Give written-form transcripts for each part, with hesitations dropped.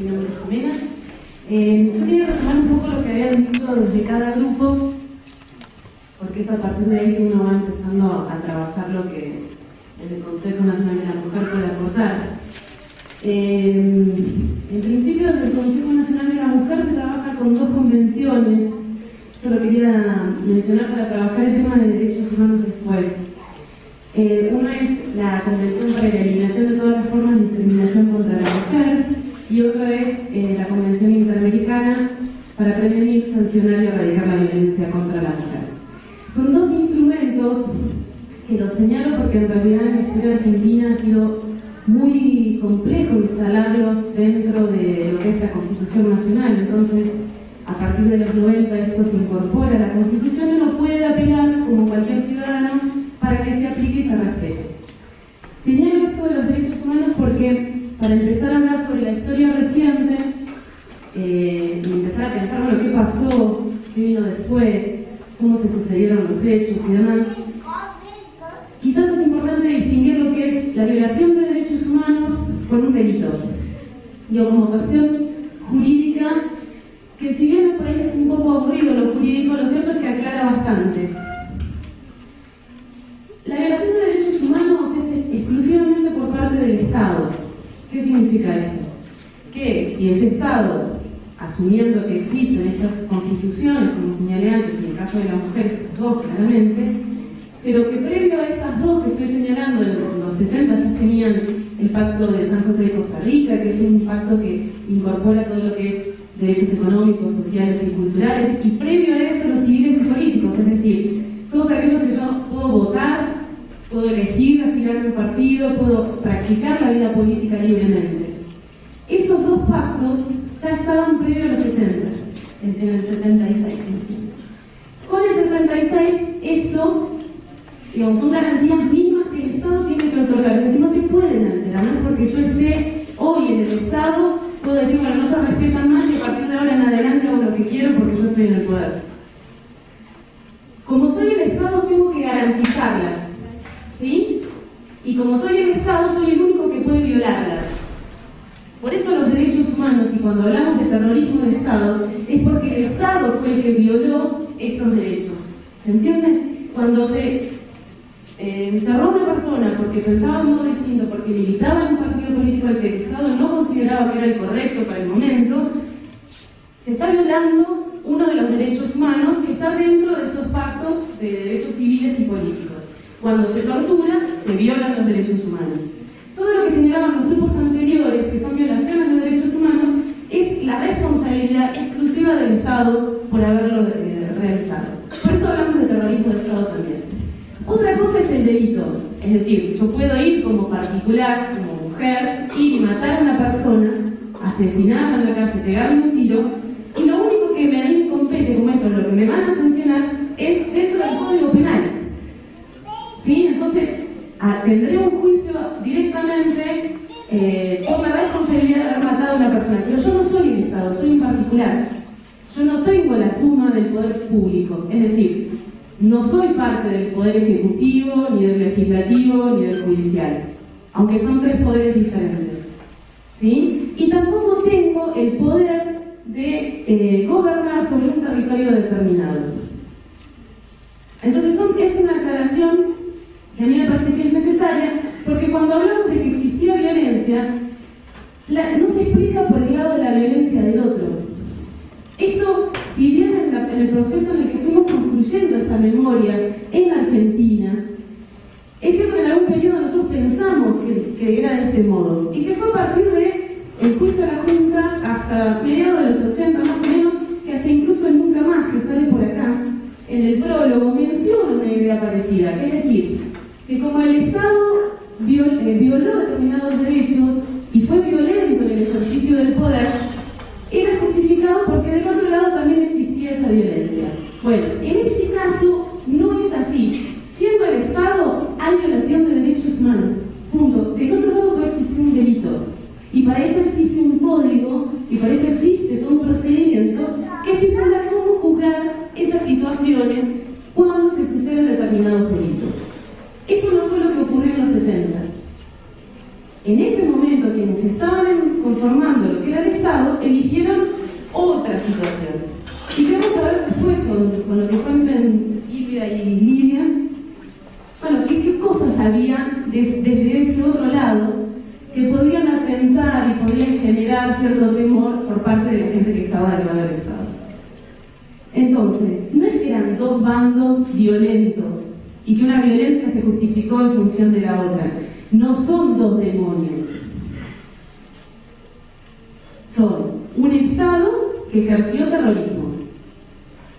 Mi nombre es Jimena. Yo quería retomar un poco lo que habían dicho desde cada grupo, porque es a partir de ahí que uno va empezando a trabajar lo que el Consejo Nacional de la Mujer puede aportar. En principio, desde el Consejo Nacional de la Mujer se trabaja con dos convenciones. Solo quería mencionar para trabajar el tema de derechos humanos después. Una es la Convención para la Eliminación de todas las formas de discriminación contra la mujer y otra es la Convención Interamericana para prevenir, sancionar y erradicar la violencia contra la mujer. Son dos instrumentos que los señalo porque en realidad en la historia argentina ha sido muy complejo instalarlos dentro de lo que es la Constitución Nacional. Entonces, a partir de los 90 esto se incorpora a la Constitución y uno puede apelar, como cualquier ciudadano, para que se aplique y se respete. Señalo esto de los derechos humanos porque, para empezar a hablar sobre la historia reciente y empezar a pensar, bueno, qué pasó, qué vino después, cómo se sucedieron los hechos y demás, quizás es importante distinguir lo que es la violación de derechos humanos con un delito. Yo, como cuestión jurídica, que si bien por ahí es un poco aburrido lo jurídico, lo cierto es que aclara bastante. La violación de derechos humanos es exclusivamente por parte del Estado. ¿Qué significa esto? Que si ese Estado, asumiendo que existen estas constituciones, como señalé antes, en el caso de la mujer, dos claramente, pero que previo a estas dos que estoy señalando, en los 70 ya tenían el Pacto de San José de Costa Rica, que es un pacto que incorpora todo lo que es derechos económicos, sociales y culturales, y previo a eso los civiles y políticos, es decir, todos aquellos que yo puedo votar, puedo elegir, afiliarme a un partido, puedo practicar la vida política libremente. Esos dos pactos ya estaban previo a los 70, es decir, en el 76. Con el 76, esto, digamos, son garantías mínimas que el Estado tiene que otorgar, es decir, no se pueden alterar, no es porque yo esté hoy en el Estado, puedo decir, bueno, no se respetan más y a partir de ahora en adelante hago lo que quiero porque yo estoy en el poder. Como soy el Estado, tengo que garantizarlas, ¿sí? Y como soy el Estado, soy el único que puede violarlas. Por eso los derechos humanos, y cuando hablamos de terrorismo de Estado, es porque el Estado fue el que violó estos derechos. ¿Se entiende? Cuando se encerró a una persona porque pensaba un modo distinto, porque militaba en un partido político al que el Estado no consideraba que era el correcto para el momento, se está violando uno de los derechos humanos que está dentro de estos pactos de derechos civiles y políticos. Cuando se tortura, se violan los derechos humanos. Todo lo que señalaban los grupos anteriores, que son violaciones de derechos humanos, es la responsabilidad exclusiva del Estado por haberlo realizado. Por eso hablamos de terrorismo de Estado también. Otra cosa es el delito, es decir, yo puedo ir como particular, como mujer, ir y matar a una persona, asesinarla en la calle, pegarle un tiro, y lo único que a mí me compete como eso, lo que me van a sancionar, es dentro del Código Penal. ¿Sí? Entonces, tendré un juicio directamente por la responsabilidad de haber matado a una persona, pero yo no soy el Estado, soy un particular. Yo no tengo la suma del poder público, es decir, no soy parte del poder ejecutivo, ni del legislativo, ni del judicial, aunque son tres poderes diferentes. ¿Sí? Y tampoco tengo el poder de gobernar sobre un territorio determinado. Entonces es una aclaración que a mí me parece que es necesaria, porque cuando hablamos de que existía violencia, no se explica por el lado de la violencia del otro. Esto, si bien en el proceso en el que fuimos construyendo esta memoria en Argentina, es cierto que en algún periodo nosotros pensamos que era de este modo, y que fue a partir del juicio a las juntas hasta mediados de los 80 más o menos, que hasta incluso el Nunca Más, que sale por acá, en el prólogo menciona una idea parecida, que es decir, que como el Estado violó determinados derechos y fue violento en el ejercicio del poder, era justificado porque del otro lado también existía esa violencia. Bueno, en este caso no es así. Siendo el Estado, hay violación de derechos humanos. Punto. Del otro lado puede existir un delito. Y para eso existe un código, y para eso existe todo un procedimiento que estipula cómo juzgar esas situaciones cuando se suceden determinados delitos. Esto no fue lo que ocurrió en los 70. En ese momento, quienes estaban conformando lo que era el Estado eligieron otra situación. Y que vamos a ver después con lo que cuentan Silvia y Lidia, bueno, qué cosas había desde ese otro lado que podían atentar y podían generar cierto temor por parte de la gente que estaba del lado del Estado. Entonces, no es que eran dos bandos violentos y que una violencia se justificó en función de la otra. No son dos demonios. Son un Estado que ejerció terrorismo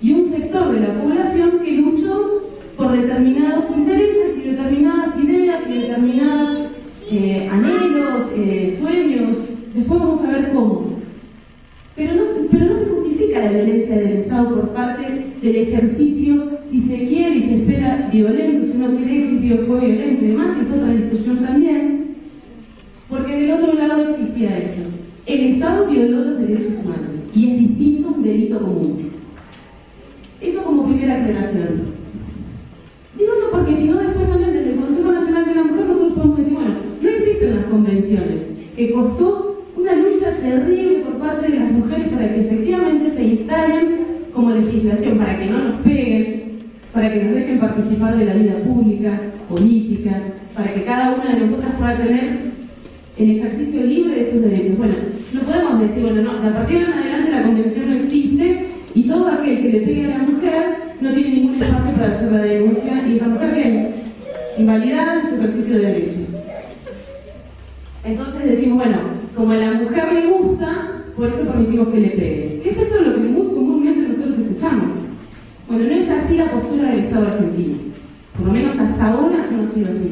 y un sector de la población que luchó por determinados intereses y determinadas ideas y determinados anhelos, sueños. Después vamos a ver cómo. Pero no se justifica la violencia del Estado por parte del ejercicio, si se quiere y se espera violento, si uno cree que fue violento y demás, es otra discusión también, porque del otro lado existía esto. El Estado violó los derechos humanos y es distinto a un delito común. Eso como primera aclaración. Digo no porque si no después también desde el Consejo Nacional de la Mujer nosotros podemos decir, bueno, no existen las convenciones, que costó una lucha terrible por parte de las mujeres para que efectivamente se instalen como legislación, para que no nos peguen, para que nos dejen participar de la vida pública, política, para que cada una de nosotras pueda tener el ejercicio libre de sus derechos. Bueno, no podemos decir, bueno, no, a partir de adelante la convención no existe y todo aquel que le pegue a la mujer no tiene ningún espacio para hacer la denuncia y esa mujer queda invalidada en su ejercicio de derechos. Entonces decimos, bueno, como a la mujer le gusta, por eso permitimos que le pegue. Eso es lo que muy comúnmente nosotros escuchamos. Bueno, no es así la postura del Estado argentino. Por lo menos hasta ahora no ha sido así.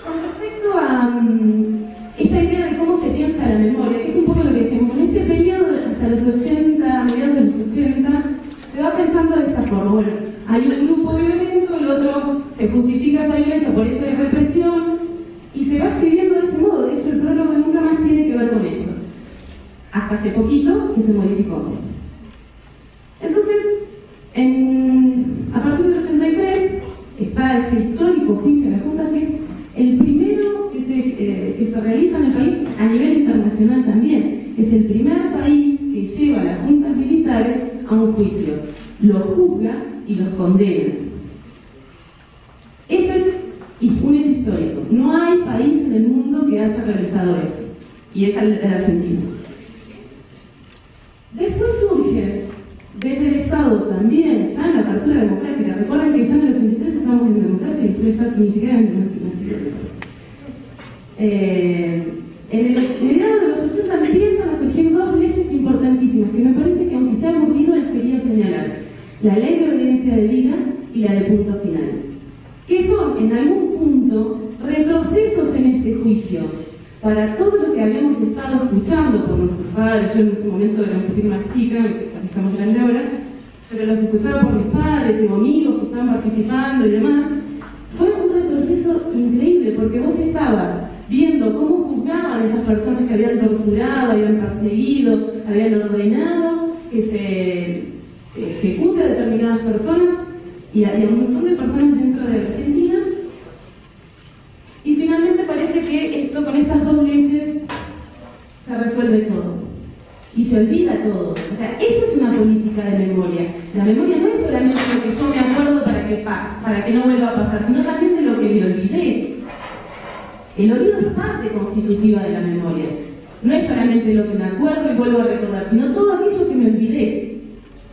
Con respecto a esta idea de cómo se piensa la memoria, que es un poco lo que decimos, en este periodo hasta los 80, mediados de los 80, se va pensando de esta forma. Bueno, hay un grupo violento, el otro se justifica esa violencia, por eso hay represión, y se va escribiendo de ese modo. De hecho, el prólogo nunca más tiene que ver con esto. Hasta hace poquito que se modificó. Entonces, a partir del 83 está este histórico juicio de la Junta, que es el primero que se realiza en el país a nivel internacional también. Es el primer país que lleva a las juntas militares a un juicio. Los juzga y los condena. Eso es un hecho histórico. No hay país en el mundo que haya realizado esto. Y es el argentino. Después surge desde el Estado también, ya en la apertura democrática. Recuerden que ya en el 83 estamos en democracia y después ya ni siquiera en en el mediados de los 80 empiezan a surgir dos leyes importantísimas que me parece que aunque se han movido les quería señalar: la ley de obediencia debida y la de punto final, que son en algún punto retrocesos en este juicio para todo lo que habíamos estado escuchando por nuestros padres. Yo en ese momento era un poquito más chica, estamos grande ahora, pero los escuchaba por mis padres y amigos que estaban participando y demás. Fue un retroceso increíble porque vos estabas viendo cómo juzgaban a esas personas que habían torturado, habían perseguido, habían ordenado que se ejecute a determinadas personas y había un montón de personas dentro de Argentina. Y finalmente parece que esto, con estas dos leyes se resuelve todo y se olvida todo. O sea, eso es una política de memoria. La memoria no es solamente lo que yo me acuerdo para que pase, para que no vuelva a pasar, sino también de lo que me olvidé. El olvido es parte constitutiva de la memoria. No es solamente lo que me acuerdo y vuelvo a recordar, sino todo aquello que me olvidé.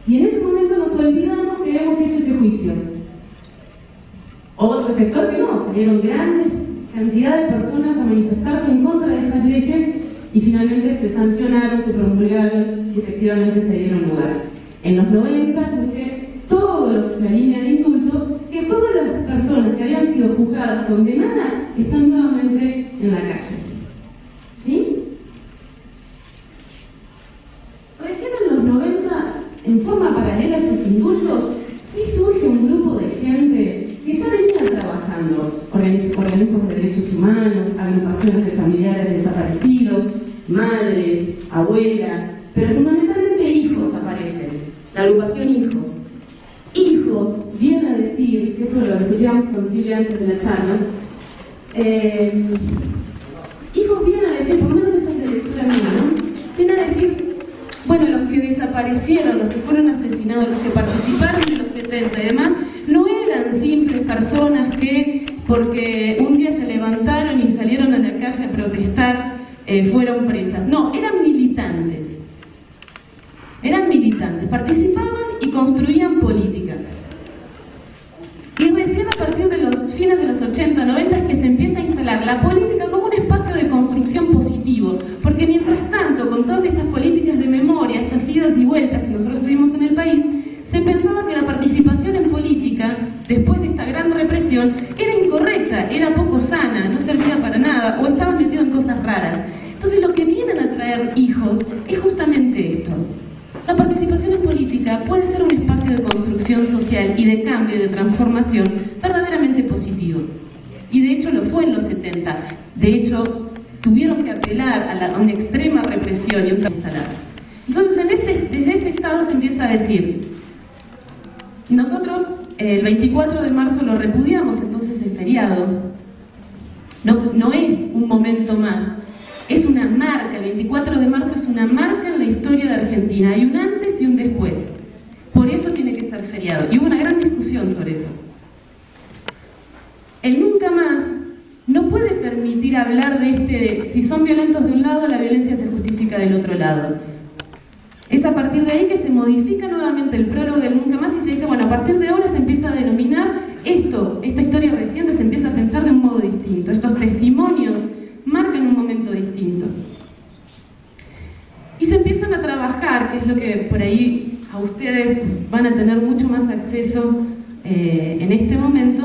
Y en ese momento nos olvidamos que habíamos hecho ese juicio. Otro sector que no, salieron grandes cantidades de personas a manifestarse en contra de estas leyes y finalmente se sancionaron, se promulgaron y efectivamente se dieron lugar. En los 90 surge toda la línea de indultos, que todas las personas que habían sido juzgadas, condenadas, están nuevamente en la calle. ¿Sí? Recién en los 90, en forma paralela a estos indultos, sí surge un grupo de gente que ya venía trabajando, organismos de derechos humanos, agrupaciones de familiares desaparecidos, madres, abuelas, pero fundamentalmente hijos aparecen, la agrupación hijos. Hijos viene a decir, que eso lo discutíamos con Silvia antes de la charla, hijos vienen a decir, desaparecieron, los que fueron asesinados, los que participaron en los 70 y demás, no eran simples personas que, porque un día se levantaron y salieron a la calle a protestar, fueron presas. No, eran militantes. Eran militantes, participaban y construían política. Y recién a partir de los fines de los 80, 90 es que se empieza a instalar la política como un espacio de construcción positivo, porque mientras tanto, con todas estas políticas de memoria, estas idas y vueltas que nosotros tuvimos en el país, se pensaba que la participación en política, después de esta gran represión, era incorrecta, era poco sana, no servía para nada, o estaba metido en cosas raras. Entonces lo que vienen a traer hijos es justamente esto. La participación en política puede ser un espacio de construcción social y de cambio y de transformación verdaderamente positivo. Y de hecho lo fue en los 70. De hecho, tuvieron que apelar a una extrema represión y un instalar. Entonces, desde ese estado se empieza a decir, nosotros el 24 de marzo lo repudiamos, entonces es feriado. No es un momento más. Es una marca, el 24 de marzo es una marca en la historia de Argentina. Hay un antes y un después. Por eso tiene que ser feriado. Y hubo una gran discusión sobre eso. El nunca más no puede permitir hablar de si son violentos de un lado, la violencia se justifica del otro lado. Es a partir de ahí que se modifica nuevamente el prólogo del nunca más y se dice, bueno, a partir de ahora se empieza a denominar esta historia reciente se empieza a pensar de un modo distinto. Estos testimonios marcan un momento distinto. Y se empiezan a trabajar, que es lo que por ahí a ustedes van a tener mucho más acceso en este momento,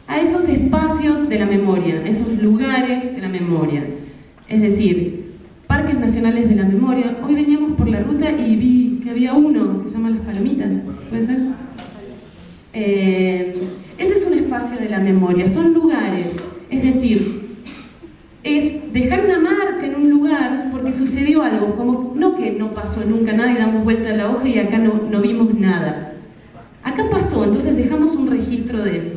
a esos espacios de la memoria, esos lugares de la memoria. Es decir, parques nacionales de la memoria. Hoy veníamos por la ruta y vi que había uno que se llama Las Palomitas, ¿puede ser? Ese es un espacio de la memoria, son lugares, es decir, es dejar una marca en un lugar porque sucedió algo, como no que no pasó nunca nada y damos vuelta a la hoja y acá no vimos nada. Acá pasó, entonces dejamos un registro de eso.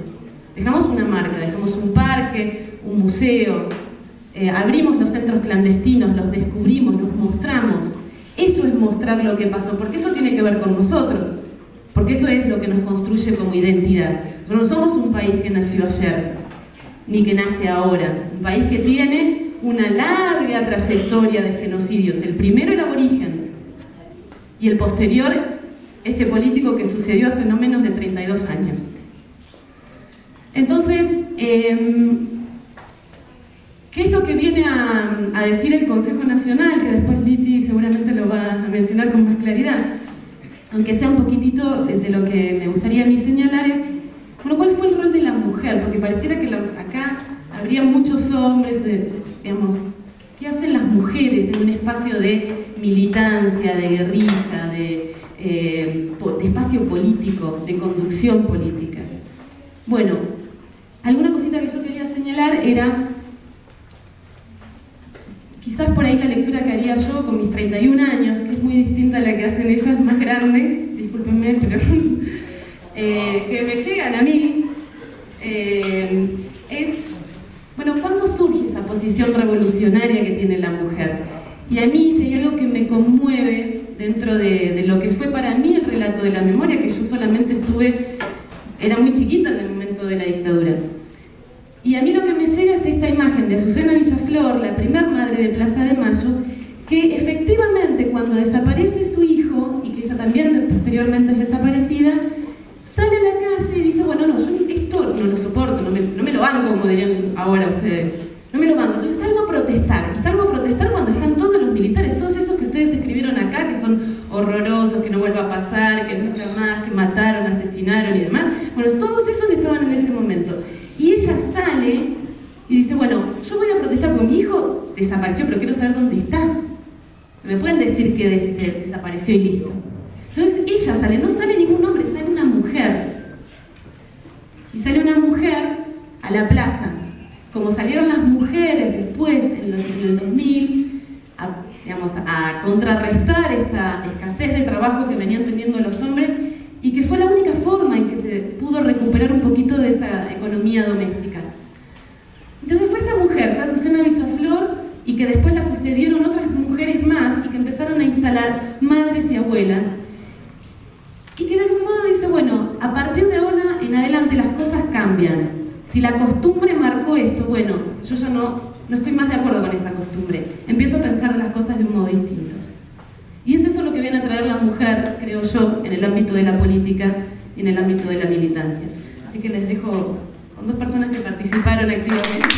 Dejamos una marca, dejamos un parque, un museo, abrimos los centros clandestinos, los descubrimos, los mostramos. Eso es mostrar lo que pasó, porque eso tiene que ver con nosotros, porque eso es lo que nos construye como identidad. Nosotros no somos un país que nació ayer, ni que nace ahora, un país que tiene una larga trayectoria de genocidios, el primero el aborigen, y el posterior, este político que sucedió hace no menos de 32 años. Entonces, ¿qué es lo que viene a decir el Consejo Nacional? Que después Liti seguramente lo va a mencionar con más claridad. Aunque sea un poquitito de lo que me gustaría a mí señalar es, bueno, ¿cuál fue el rol de la mujer? Porque pareciera que acá habría muchos hombres, digamos, ¿qué hacen las mujeres en un espacio de militancia, de guerrilla, de espacio político, de conducción política? Bueno, alguna cosita que yo quería señalar era, quizás por ahí la lectura que haría yo con mis 31 años, que es muy distinta a la que hacen ellas más grandes, discúlpenme, pero que me llegan a mí, es, bueno, ¿cuándo surge esa posición revolucionaria que tiene la mujer? Y a mí, si hay algo que me conmueve dentro de lo que fue para mí el relato de la memoria, que yo solamente era muy chiquita en el momento de la dictadura. Y a mí lo que me llega es esta imagen de Azucena Villaflor, la primer madre de Plaza de Mayo, que efectivamente cuando desaparece su hijo, y que ella también posteriormente es desaparecida, sale a la calle y dice, bueno, no, yo esto no lo soporto, no me lo banco, como dirían ahora ustedes, no me lo banco, entonces salgo a protestar, y salgo a protestar cuando están todos los militares, todos esos que ustedes escribieron acá, que son horrorosos, que no vuelva a pasar, que nunca más, que mataron, asesinaron y demás, bueno, todos esos estaban en ese momento. Y ella sale y dice, bueno, yo voy a protestar porque mi hijo desapareció, pero quiero saber dónde está. Me pueden decir que desapareció y listo. Entonces ella sale, no sale ningún hombre, sale una mujer. Y sale una mujer a la plaza. Como salieron las mujeres después, en el 2000, a contrarrestar esta escasez de trabajo que venían teniendo los hombres, y que fue la única forma en que se pudo recuperar un poquito de esa economía doméstica. Entonces fue esa mujer, fue Azucena Villaflor, y que después la sucedieron otras mujeres más, y que empezaron a instalar instalar madres y abuelas, y que de algún modo dice, bueno, a partir de ahora en adelante las cosas cambian. Si la costumbre marcó esto, bueno, yo ya no estoy más de acuerdo con esa costumbre. Empiezo a pensar las cosas de un modo distinto. Y es eso lo que viene a traer la mujer, creo yo, en el ámbito de la política y en el ámbito de la militancia. Así que les dejo con dos personas que participaron activamente.